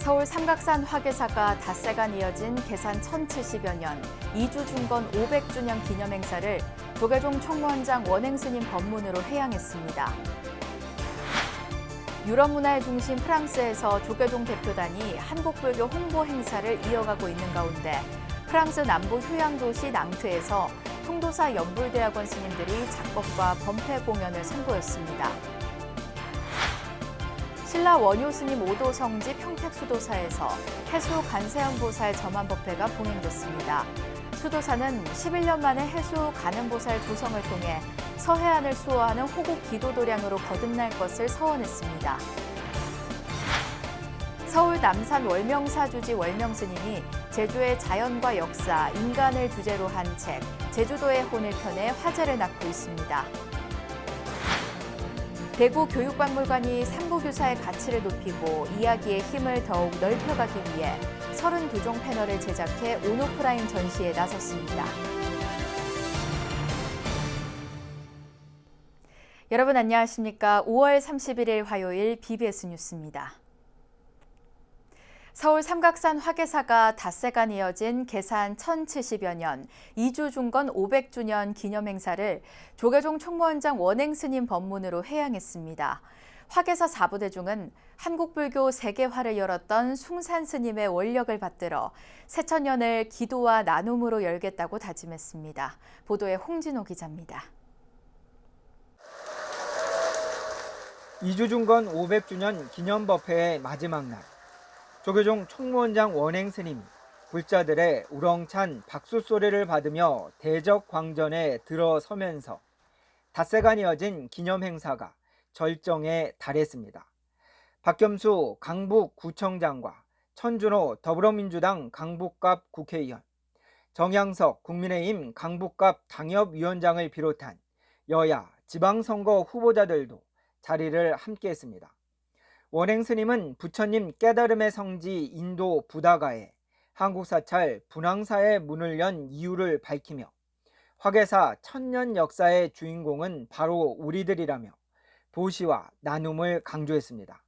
서울 삼각산 화계사가 닷새간 이어진 개산 1070여 년, 이주 중건 500주년 기념 행사를 조계종 총무원장 원행스님 법문으로 회양했습니다. 유럽 문화의 중심 프랑스에서 조계종 대표단이 한국불교 홍보 행사를 이어가고 있는 가운데 프랑스 남부 휴양도시 낭트에서 통도사 연불대학원 스님들이 작법과 범패 공연을 선보였습니다. 신라 원효 스님 5도 성지 평택수도사에서 해수 간세음보살 점안법회가 봉행됐습니다. 수도사는 11년 만에 해수 간음보살 조성을 통해 서해안을 수호하는 호국 기도도량으로 거듭날 것을 서원했습니다. 서울 남산 월명사주지 월명스님이 제주의 자연과 역사, 인간을 주제로 한 책 제주도의 혼을 펴내 화제를 낳고 있습니다. 대구 교육박물관이 삼부교사의 가치를 높이고 이야기의 힘을 더욱 넓혀가기 위해 32종 패널을 제작해 온오프라인 전시에 나섰습니다. 여러분 안녕하십니까? 5월 31일 화요일 BBS 뉴스입니다. 서울 삼각산 화계사가 닷새간 이어진 개산 1070여 년, 이주 중건 500주년 기념 행사를 조계종 총무원장 원행스님 법문으로 회양했습니다. 화계사 4부대중은 한국불교 세계화를 열었던 숭산스님의 원력을 받들어 새천년을 기도와 나눔으로 열겠다고 다짐했습니다. 보도에 홍진호 기자입니다. 이주 중건 500주년 기념법회의 마지막 날. 조계종 총무원장 원행스님이 불자들의 우렁찬 박수 소리를 받으며 대적 광전에 들어서면서 닷새간 이어진 기념 행사가 절정에 달했습니다. 박겸수 강북구청장과 천준호 더불어민주당 강북갑 국회의원, 정양석 국민의힘 강북갑 당협위원장을 비롯한 여야 지방선거 후보자들도 자리를 함께했습니다. 원행스님은 부처님 깨달음의 성지 인도 부다가에 한국사찰 분황사의 문을 연 이유를 밝히며 화계사 천년 역사의 주인공은 바로 우리들이라며 보시와 나눔을 강조했습니다.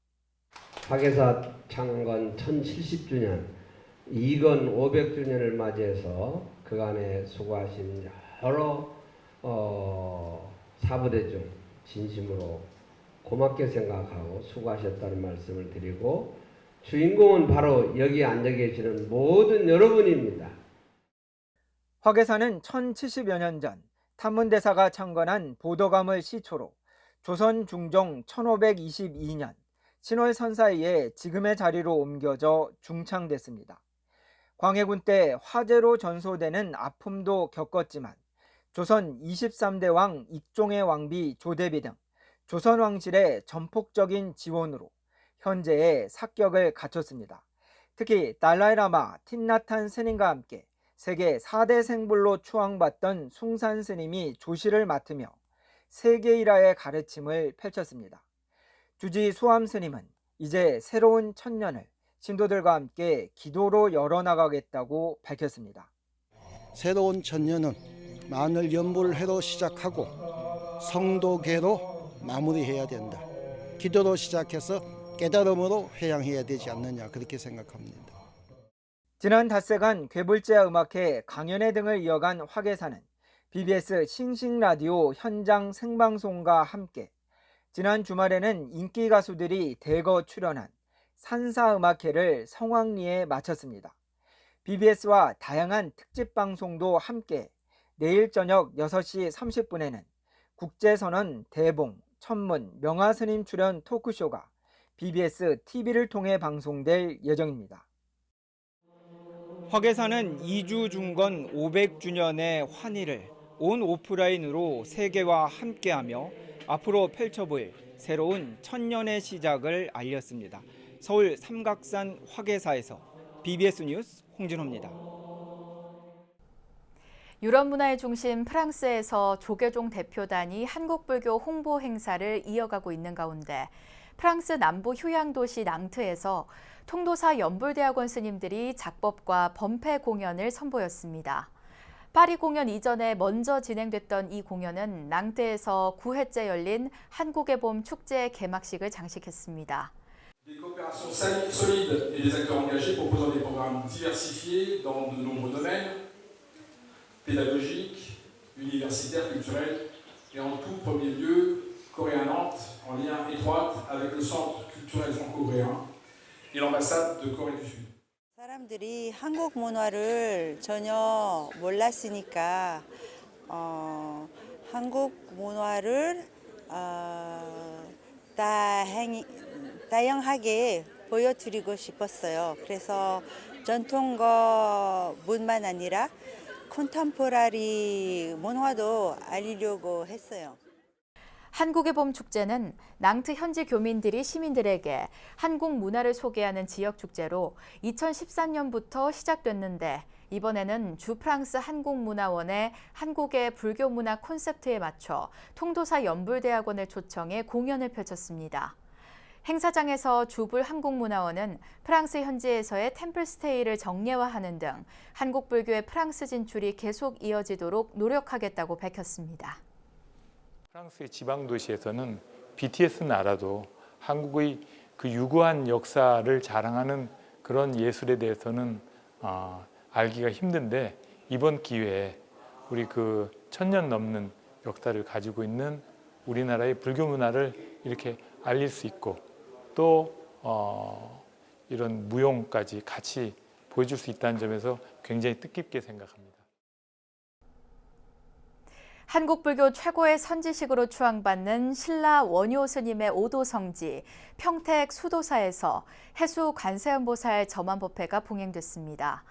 화계사 창건 1070주년, 이건 500주년을 맞이해서 그간에 수고하신 여러 사부대중 진심으로 고맙게 생각하고 수고하셨다는 말씀을 드리고 주인공은 바로 여기 앉아 계시는 모든 여러분입니다. 화계사는 1070여 년 전 탐문대사가 창건한 보도감을 시초로 조선 중종 1522년 신월 선사에 지금의 자리로 옮겨져 중창됐습니다. 광해군 때 화재로 전소되는 아픔도 겪었지만 조선 23대 왕 익종의 왕비 조대비 등 조선 왕실의 전폭적인 지원으로 현재의 사격을 갖췄습니다. 특히 달라이라마 틴나탄 스님과 함께 세계 4대 생불로 추앙받던 숭산 스님이 조실을 맡으며 세계 일화의 가르침을 펼쳤습니다. 주지 수암 스님은 이제 새로운 천년을 신도들과 함께 기도로 열어나가겠다고 밝혔습니다. 새로운 천년은 마늘 연불 해로 시작하고 성도계로 마무리해야 된다. 기도로 시작해서 깨달음으로 회양해야 되지 않느냐 그렇게 생각합니다. 지난 닷새간 괴불제야 음악회 강연회 등을 이어간 화계사는 BBS 싱싱라디오 현장 생방송과 함께 지난 주말에는 인기 가수들이 대거 출연한 산사음악회를 성황리에 마쳤습니다. BBS와 다양한 특집 방송도 함께 내일 저녁 6시 30분에는 국제선언 대봉, 천문, 명화스님 출연 토크쇼가 BBS TV를 통해 방송될 예정입니다. 화계사는 이주 중건 500주년의 환희를 온 오프라인으로 세계와 함께하며 앞으로 펼쳐볼 새로운 천년의 시작을 알렸습니다. 서울 삼각산 화계사에서 BBS 뉴스 홍진호입니다. 유럽 문화의 중심 프랑스에서 조계종 대표단이 한국불교 홍보 행사를 이어가고 있는 가운데 프랑스 남부 휴양도시 낭트에서 통도사 연불대학원 스님들이 작법과 범패 공연을 선보였습니다. 파리 공연 이전에 먼저 진행됐던 이 공연은 낭트에서 9회째 열린 한국의 봄 축제 개막식을 장식했습니다. Des coopérations solides et des acteurs engagés proposant des programmes diversifiés dans de nombreux domaines, pédagogiques, universitaires, culturels, et en tout premier lieu, Corée-Nantes, en lien étroit avec le Centre culturel franco-coréen et l'ambassade de Corée du Sud. 사람들이 한국 문화를 전혀 몰랐으니까 한국 문화를 다양하게 보여드리고 싶었어요. 그래서 전통문만 아니라 컨템포러리 문화도 알리려고 했어요. 한국의 봄 축제는 낭트 현지 교민들이 시민들에게 한국 문화를 소개하는 지역 축제로 2013년부터 시작됐는데 이번에는 주 프랑스 한국문화원의 한국의 불교 문화 콘셉트에 맞춰 통도사 연불대학원을 초청해 공연을 펼쳤습니다. 행사장에서 주불 한국문화원은 프랑스 현지에서의 템플스테이를 정례화하는 등 한국 불교의 프랑스 진출이 계속 이어지도록 노력하겠다고 밝혔습니다. 프랑스의 지방 도시에서는 BTS는 알아도 한국의 그 유구한 역사를 자랑하는 그런 예술에 대해서는 알기가 힘든데 이번 기회에 우리 그 1000년 넘는 역사를 가지고 있는 우리나라의 불교 문화를 이렇게 알릴 수 있고 또 이런 무용까지 같이 보여줄 수 있다는 점에서 굉장히 뜻깊게 생각합니다. 한국 불교 최고의 선지식으로 추앙받는 신라 원효 스님의 오도성지 평택 수도사에서 해수 관세음보살 점안법회가 봉행됐습니다.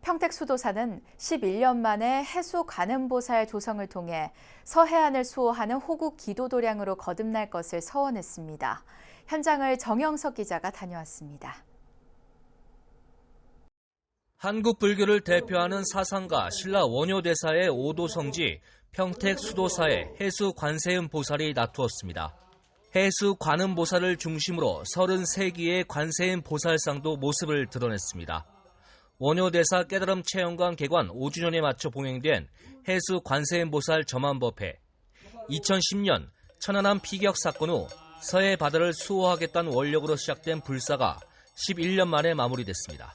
평택 수도사는 11년 만에 해수 관음보살 조성을 통해 서해안을 수호하는 호국 기도도량으로 거듭날 것을 서원했습니다. 현장을 정영석 기자가 다녀왔습니다. 한국 불교를 대표하는 사상가 신라 원효대사의 오도성지 평택 수도사에 해수 관세음 보살이 나투었습니다. 해수 관음 보살을 중심으로 33기의 관세음 보살상도 모습을 드러냈습니다. 원효대사 깨달음 체험관 개관 5주년에 맞춰 봉행된 해수 관세음 보살 점안법회. 2010년 천안함 피격 사건 후 서해 바다를 수호하겠다는 원력으로 시작된 불사가 11년 만에 마무리됐습니다.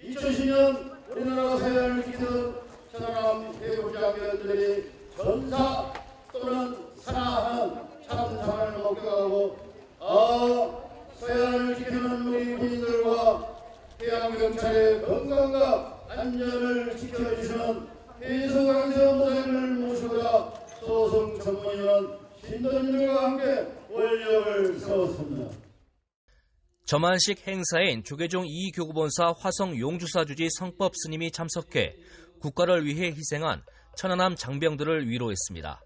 2010년 우리나라 서해안을 지키던 천안함 해군장병들이 전사 또는 산하하는 참사를 목격하고 서해안을 지키는 우리 군인들과 해양경찰의 건강과 안전을 지켜주시는 해수관세음보살을 모시고자 소송 전문위원 신도님들과 함께 원력을 세웠습니다. 점안식 행사엔 조계종 이교구본사 화성 용주사주지 성법 스님이 참석해 국가를 위해 희생한 천안함 장병들을 위로했습니다.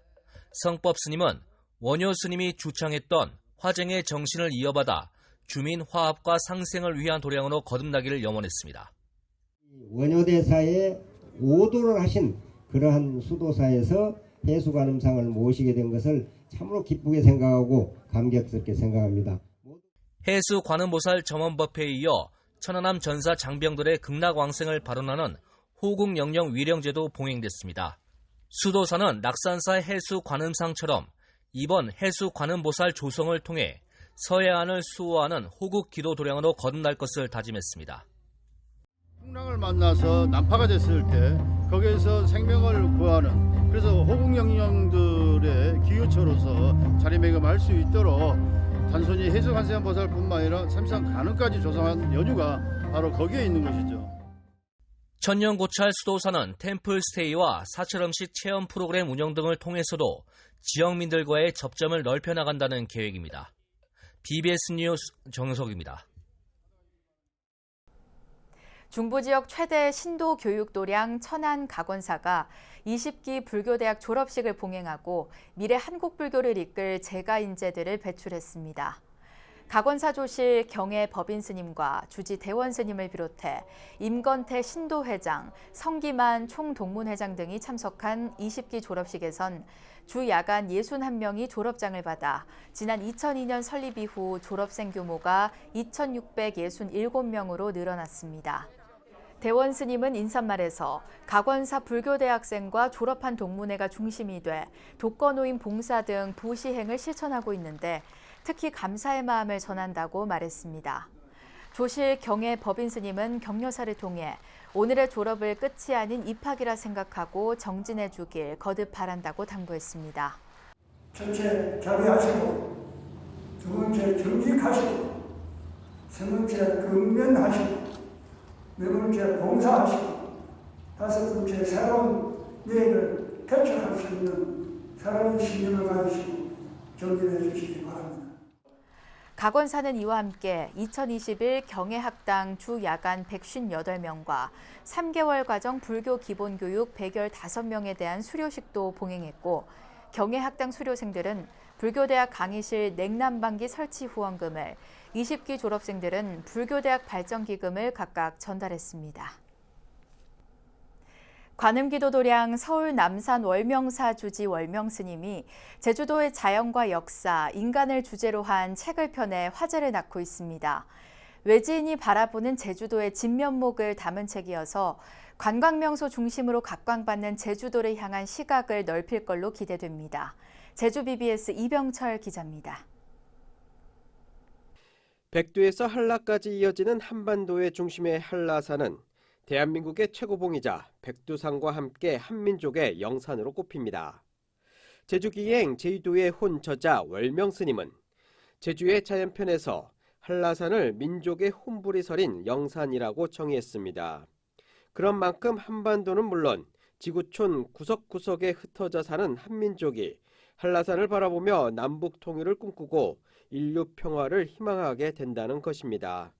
성법 스님은 원효 스님이 주창했던 화쟁의 정신을 이어받아 주민 화합과 상생을 위한 도량으로 거듭나기를 염원했습니다. 원효대사에 오도를 하신 그러한 수도사에서 해수관음상을 모시게 된 것을 참으로 기쁘게 생각하고 감격스럽게 생각합니다. 해수 관음보살 점원법회에 이어 천안함 전사 장병들의 극락왕생을 발언하는 호국영령 위령제도 봉행됐습니다. 수도사는 낙산사 해수 관음상처럼 이번 해수 관음보살 조성을 통해 서해안을 수호하는 호국 기도 도량으로 거듭날 것을 다짐했습니다. 풍랑을 만나서 난파가 됐을 때 거기에서 생명을 구하는 그래서 호국영령들의 기유처로서 자리매김할 수 있도록 단순히 해수관세음보살뿐만 아니라 삼상 간음까지 조성한 연유가 바로 거기에 있는 것이죠. 천년고찰 수도사는 템플스테이와 사철음식 체험 프로그램 운영 등을 통해서도 지역민들과의 접점을 넓혀나간다는 계획입니다. BBS 뉴스 정석입니다. 중부지역 최대 신도 교육 도량 천안 각원사가 20기 불교대학 졸업식을 봉행하고 미래 한국 불교를 이끌 제가 인재들을 배출했습니다. 각원사 조실 경애 법인 스님과 주지 대원 스님을 비롯해 임건태 신도회장, 성기만 총동문회장 등이 참석한 20기 졸업식에선 주 야간 61명이 졸업장을 받아 지난 2002년 설립 이후 졸업생 규모가 2,667명으로 늘어났습니다. 대원 스님은 인사말에서 각원사 불교대학생과 졸업한 동문회가 중심이 돼 독거노인 봉사 등 부시행을 실천하고 있는데 특히 감사의 마음을 전한다고 말했습니다. 조실 경애 법인 스님은 격려사를 통해 오늘의 졸업을 끝이 아닌 입학이라 생각하고 정진해 주길 거듭 바란다고 당부했습니다. 첫째, 자비하시고, 두 번째, 정직하시고, 세 번째, 근면하시고, 네 번째, 봉사하시고, 다섯 번째, 새로운 여행을 개척할 수 있는 새로운 신념을 가지시고 정진해 주시기 바랍니다. 각원사는 이와 함께 2021 경애학당 주야간 158명과 3개월 과정 불교 기본교육 115명에 대한 수료식도 봉행했고, 경애학당 수료생들은 불교대학 강의실 냉난방기 설치 후원금을, 20기 졸업생들은 불교대학 발전기금을 각각 전달했습니다. 관음기도도량 서울 남산 월명사 주지 월명스님이 제주도의 자연과 역사, 인간을 주제로 한 책을 펴내 화제를 낳고 있습니다. 외지인이 바라보는 제주도의 진면목을 담은 책이어서 관광명소 중심으로 각광받는 제주도를 향한 시각을 넓힐 걸로 기대됩니다. 제주 BBS 이병철 기자입니다. 백두에서 한라까지 이어지는 한반도의 중심의 한라산은 대한민국의 최고봉이자 백두산과 함께 한민족의 영산으로 꼽힙니다. 제주기행 제주도의 혼 저자 월명스님은 제주의 자연편에서 한라산을 민족의 혼불이 서린 영산이라고 정의했습니다. 그런 만큼 한반도는 물론 지구촌 구석구석에 흩어져 사는 한민족이 한라산을 바라보며 남북 통일을 꿈꾸고 인류 평화를 희망하게 된다는 것입니다.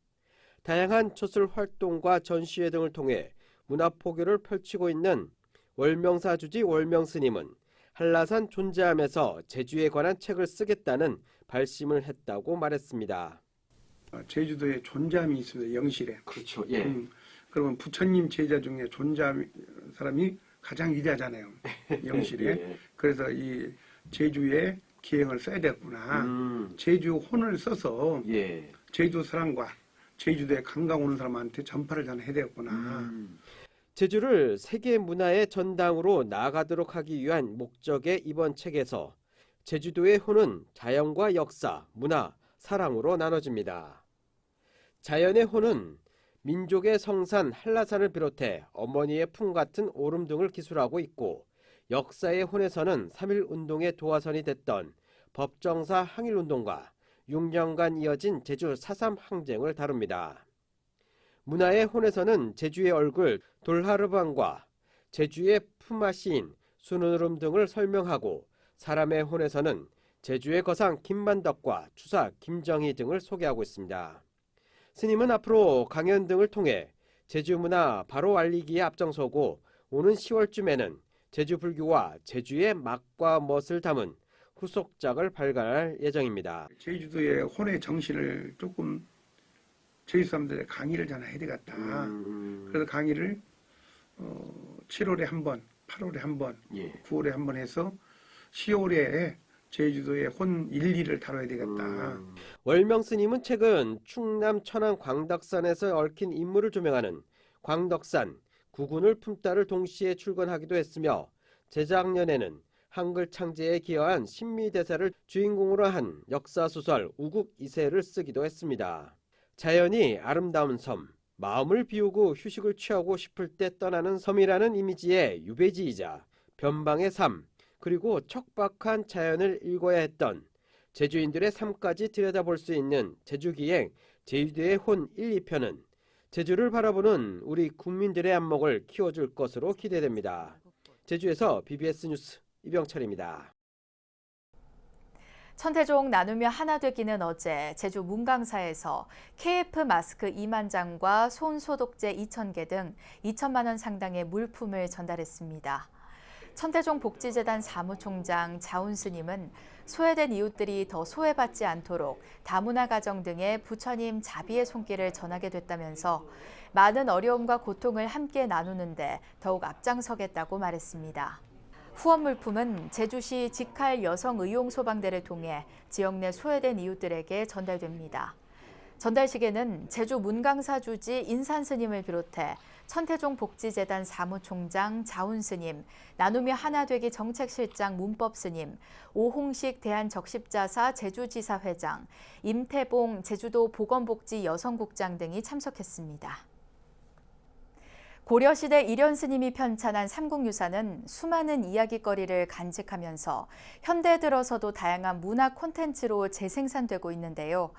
다양한 저술 활동과 전시회 등을 통해 문화 포교를 펼치고 있는 월명사 주지 월명스님은 한라산 존재하면서 제주에 관한 책을 쓰겠다는 발심을 했다고 말했습니다. 제주도에 존재함이 있습니다. 영실에. 그렇죠. 예. 그러면 부처님 제자 중에 존재함 사람이 가장 위대하잖아요. 영실에. 예. 그래서 이 제주에 기행을 써야 되겠구나. 제주 혼을 써서 예. 제주 사람과 제주도에 관광 오는 사람한테 전파를 전해야 되겠구나. 제주를 세계 문화의 전당으로 나아가도록 하기 위한 목적의 이번 책에서 제주도의 혼은 자연과 역사, 문화, 사랑으로 나눠집니다. 자연의 혼은 민족의 성산 한라산을 비롯해 어머니의 품 같은 오름 등을 기술하고 있고, 역사의 혼에서는 3.1운동의 도화선이 됐던 법정사 항일운동과 6년간 이어진 제주 4.3 항쟁을 다룹니다. 문화의 혼에서는 제주의 얼굴 돌하르방과 제주의 품앗이인 순으름 등을 설명하고, 사람의 혼에서는 제주의 거상 김만덕과 추사 김정희 등을 소개하고 있습니다. 스님은 앞으로 강연 등을 통해 제주 문화 바로 알리기에 앞장서고, 오는 10월쯤에는 제주 불교와 제주의 맛과 멋을 담은 후속작을 발간할 예정입니다. 제주도의 혼의 정신을 조금 제주 사람들의 강의를 전해야 되겠다. 그래서 강의를 7월에 한 번, 8월에 한 번, 9월에 한 번 해서 10월에 제주도의 혼 1, 2를 다뤄야 되겠다. 월명스님은 최근 충남 천안 광덕산에서 얽힌 인물을 조명하는 광덕산 구군을 품다를 동시에 출간하기도 했으며, 재작년에는 한글 창제에 기여한 신미대사를 주인공으로 한 역사소설 우국 2세를 쓰기도 했습니다. 자연이 아름다운 섬, 마음을 비우고 휴식을 취하고 싶을 때 떠나는 섬이라는 이미지의 유배지이자 변방의 삶, 그리고 척박한 자연을 읽어야 했던 제주인들의 삶까지 들여다볼 수 있는 제주기행 제주도의 혼 1, 2편은 제주를 바라보는 우리 국민들의 안목을 키워줄 것으로 기대됩니다. 제주에서 BBS 뉴스 이병철입니다. 천태종 나누며 하나 되기는 어제 제주 문강사에서 KF 마스크 2만 장과 손 소독제 2,000개 등 2천만 원 상당의 물품을 전달했습니다. 천태종 복지재단 사무총장 자운 스님은 소외된 이웃들이 더 소외받지 않도록 다문화 가정 등의 부처님 자비의 손길을 전하게 됐다면서 많은 어려움과 고통을 함께 나누는데 더욱 앞장서겠다고 말했습니다. 후원 물품은 제주시 직할 여성의용소방대를 통해 지역 내 소외된 이웃들에게 전달됩니다. 전달식에는 제주 문강사 주지 인산 스님을 비롯해 천태종 복지재단 사무총장 자운스님, 나눔이 하나되기 정책실장 문법스님, 오홍식 대한적십자사 제주지사 회장, 임태봉 제주도 보건복지 여성국장 등이 참석했습니다. 고려시대 일현스님이 편찬한 삼국유사는 수많은 이야깃거리를 간직하면서 현대 들어서도 다양한 문화 콘텐츠로 재생산되고 있는데요.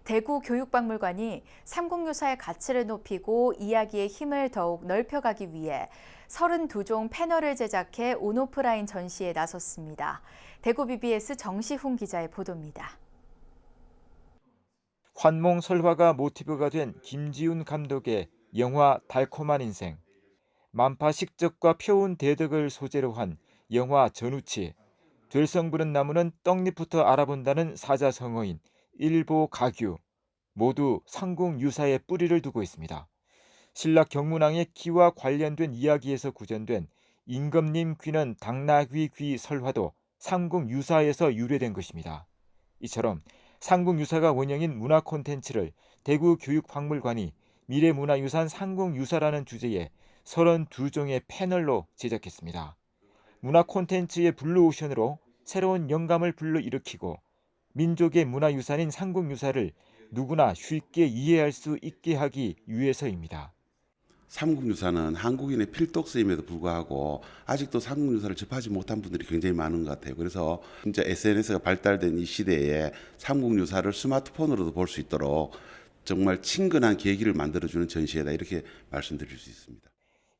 대구 교육박물관이 삼국유사의 가치를 높이고 이야기의 힘을 더욱 넓혀가기 위해 32종 패널을 제작해 온오프라인 전시에 나섰습니다. 대구 BBS 정시훈 기자의 보도입니다. 환몽설화가 모티브가 된 김지훈 감독의 영화 달콤한 인생, 만파식적과 표운 대덕을 소재로 한 영화 전우치, 될성 부른 나무는 떡잎부터 알아본다는 사자성어인 일보 가규, 모두 삼국유사에 뿌리를 두고 있습니다. 신라 경문왕의 기와 관련된 이야기에서 구전된 임금님 귀는 당나귀 귀 설화도 삼국유사에서 유래된 것입니다. 이처럼 삼국유사가 원형인 문화 콘텐츠를 대구 교육박물관이 미래문화유산 삼국유사라는 주제에 32종의 패널로 제작했습니다. 문화 콘텐츠의 블루오션으로 새로운 영감을 불러일으키고 민족의 문화유산인 삼국유사를 누구나 쉽게 이해할 수 있게 하기 위해서입니다. 삼국유사는 한국인의 필독서임에도 불구하고 아직도 삼국유사를 접하지 못한 분들이 굉장히 많은 것 같아요. 그래서 진짜 SNS가 발달된 이 시대에 삼국유사를 스마트폰으로도 볼 수 있도록 정말 친근한 계기를 만들어주는 전시회다, 이렇게 말씀드릴 수 있습니다.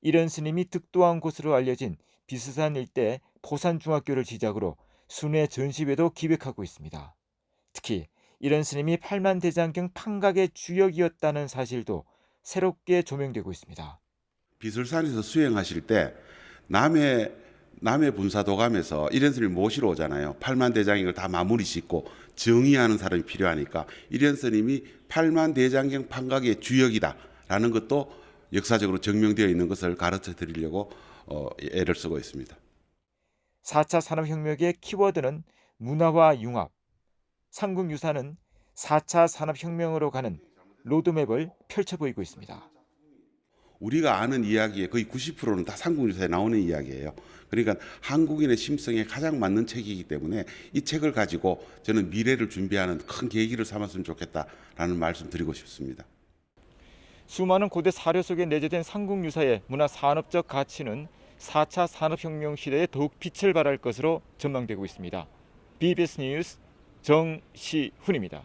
이런 스님이 득도한 곳으로 알려진 비스산 일대 포산중학교를 시작으로 순회 전시회도 기획하고 있습니다. 특히 이런 스님이 팔만대장경 판각의 주역이었다는 사실도 새롭게 조명되고 있습니다. 비술산에서 수행하실 때 남해 분사도감에서 이런 스님을 모시러 오잖아요. 팔만대장경을 다 마무리 짓고 정의하는 사람이 필요하니까 이런 스님이 팔만대장경 판각의 주역이다라는 것도 역사적으로 증명되어 있는 것을 가르쳐 드리려고 애를 쓰고 있습니다. 4차 산업혁명의 키워드는 문화와 융합. 삼국유사는 4차 산업혁명으로 가는 로드맵을 펼쳐 보이고 있습니다. 우리가 아는 이야기의 거의 90%는 다 삼국유사에 나오는 이야기예요. 그러니까 한국인의 심성에 가장 맞는 책이기 때문에 이 책을 가지고 저는 미래를 준비하는 큰 계기를 삼았으면 좋겠다라는 말씀 드리고 싶습니다. 수많은 고대 사료 속에 내재된 삼국유사의 문화산업적 가치는 4차 산업혁명 시대에 더욱 빛을 발할 것으로 전망되고 있습니다. BBS 뉴스 정시훈입니다.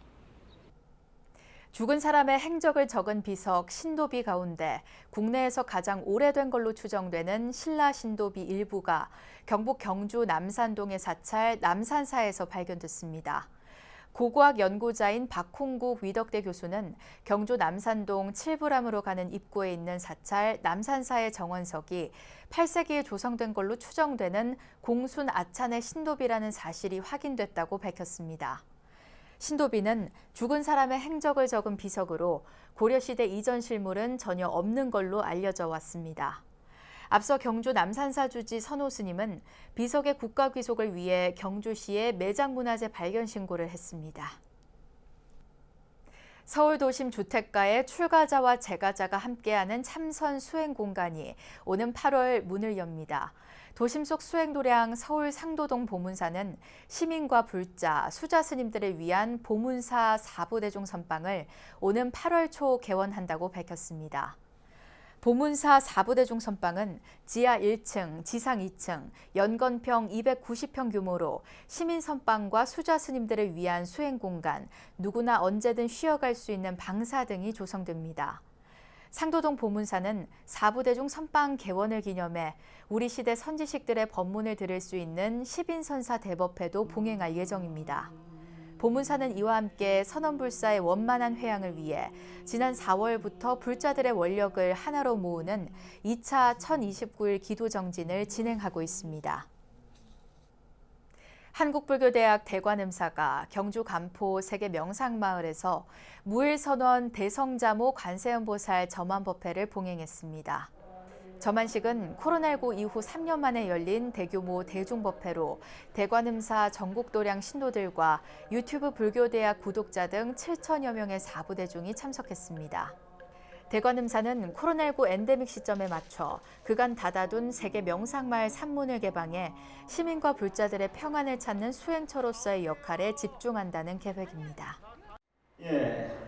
죽은 사람의 행적을 적은 비석 신도비 가운데 국내에서 가장 오래된 걸로 추정되는 신라 신도비 일부가 경북 경주 남산동의 사찰 남산사에서 발견됐습니다. 고고학 연구자인 박홍국 위덕대 교수는 경주 남산동 칠부람으로 가는 입구에 있는 사찰 남산사의 정원석이 8세기에 조성된 걸로 추정되는 공순 아찬의 신도비라는 사실이 확인됐다고 밝혔습니다. 신도비는 죽은 사람의 행적을 적은 비석으로 고려시대 이전 실물은 전혀 없는 걸로 알려져 왔습니다. 앞서 경주 남산사 주지 선호 스님은 비석의 국가 귀속을 위해 경주시에 매장문화재 발견 신고를 했습니다. 서울 도심 주택가에 출가자와 재가자가 함께하는 참선 수행 공간이 오는 8월 문을 엽니다. 도심 속 수행도량 서울 상도동 보문사는 시민과 불자, 수자 스님들을 위한 보문사 4부대중 선방을 오는 8월 초 개원한다고 밝혔습니다. 보문사 4부대중 선방은 지하 1층, 지상 2층, 연건평 290평 규모로 시민 선방과 수자 스님들을 위한 수행 공간, 누구나 언제든 쉬어갈 수 있는 방사 등이 조성됩니다. 상도동 보문사는 4부대중 선방 개원을 기념해 우리 시대 선지식들의 법문을 들을 수 있는 시빈선사 대법회도 봉행할 예정입니다. 보문사는 이와 함께 선원불사의 원만한 회양을 위해 지난 4월부터 불자들의 원력을 하나로 모으는 2차 1029일 기도정진을 진행하고 있습니다. 한국불교대학 대관음사가 경주 간포 세계 명상마을에서 무일선원 대성자모 관세음보살 점안법회를 봉행했습니다. 점안식은 코로나19 이후 3년 만에 열린 대규모 대중법회로 대관음사 전국도량 신도들과 유튜브 불교대학 구독자 등 7천여 명의 4부대중이 참석했습니다. 대관음사는 코로나19 엔데믹 시점에 맞춰 그간 닫아둔 세계 명상마을 산문을 개방해 시민과 불자들의 평안을 찾는 수행처로서의 역할에 집중한다는 계획입니다.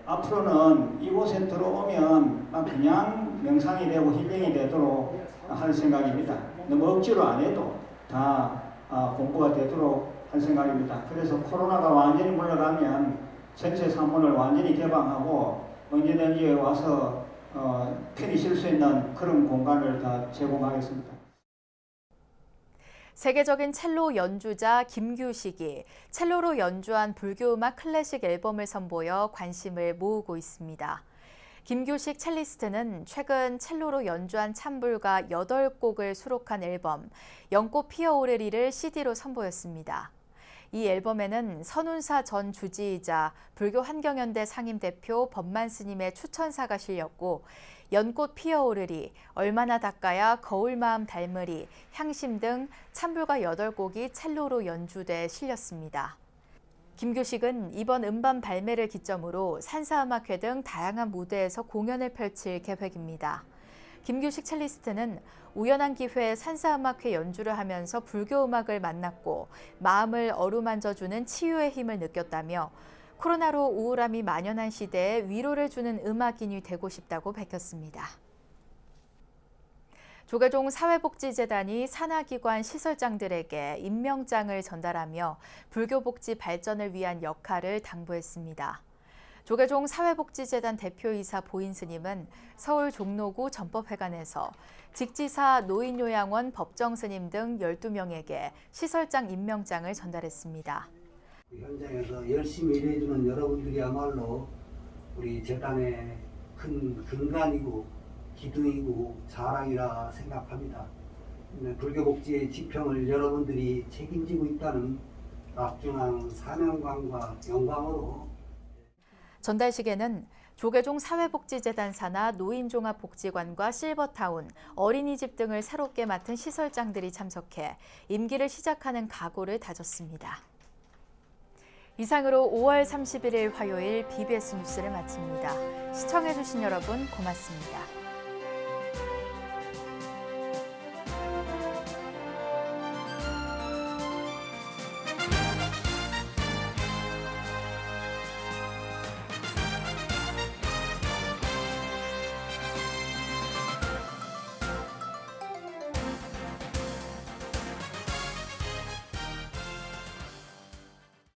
앞으로는 이곳에 들어오면 그냥 명상이 되고 힐링이 되도록 할 생각입니다. 너무 억지로 안 해도 다 공부가 되도록 할 생각입니다. 그래서 코로나가 완전히 물러가면 전체 산문을 완전히 개방하고 언제든지 와서 편히 쉴 수 있는 그런 공간을 다 제공하겠습니다. 세계적인 첼로 연주자 김규식이 첼로로 연주한 불교음악 클래식 앨범을 선보여 관심을 모으고 있습니다. 김규식 첼리스트는 최근 첼로로 연주한 찬불가 8곡을 수록한 앨범 연꽃 피어오르리를 CD로 선보였습니다. 이 앨범에는 선운사 전 주지이자 불교 환경연대 상임대표 법만 스님의 추천사가 실렸고 연꽃 피어오르리, 얼마나 닦아야 거울마음 닮으리, 향심 등 찬불가 8곡이 첼로로 연주돼 실렸습니다. 김규식은 이번 음반 발매를 기점으로 산사음악회 등 다양한 무대에서 공연을 펼칠 계획입니다. 김규식 첼리스트는 우연한 기회에 산사음악회 연주를 하면서 불교음악을 만났고 마음을 어루만져주는 치유의 힘을 느꼈다며 코로나로 우울함이 만연한 시대에 위로를 주는 음악인이 되고 싶다고 밝혔습니다. 조계종 사회복지재단이 산하기관 시설장들에게 임명장을 전달하며 불교복지 발전을 위한 역할을 당부했습니다. 조계종 사회복지재단 대표이사 보인스님은 서울 종로구 전법회관에서 직지사 노인요양원 법정스님 등 12명에게 시설장 임명장을 전달했습니다. 현장에서 열심히 일해주는 여러분들이야말로 우리 재단의 큰 근간이고 기둥이고 자랑이라 생각합니다. 불교복지의 지평을 여러분들이 책임지고 있다는 막중한 사명감과 영광으로 전달식에는 조계종 사회복지재단 산하 노인종합복지관과 실버타운, 어린이집 등을 새롭게 맡은 시설장들이 참석해 임기를 시작하는 각오를 다졌습니다. 이상으로 5월 31일 화요일 BBS 뉴스를 마칩니다. 시청해주신 여러분 고맙습니다.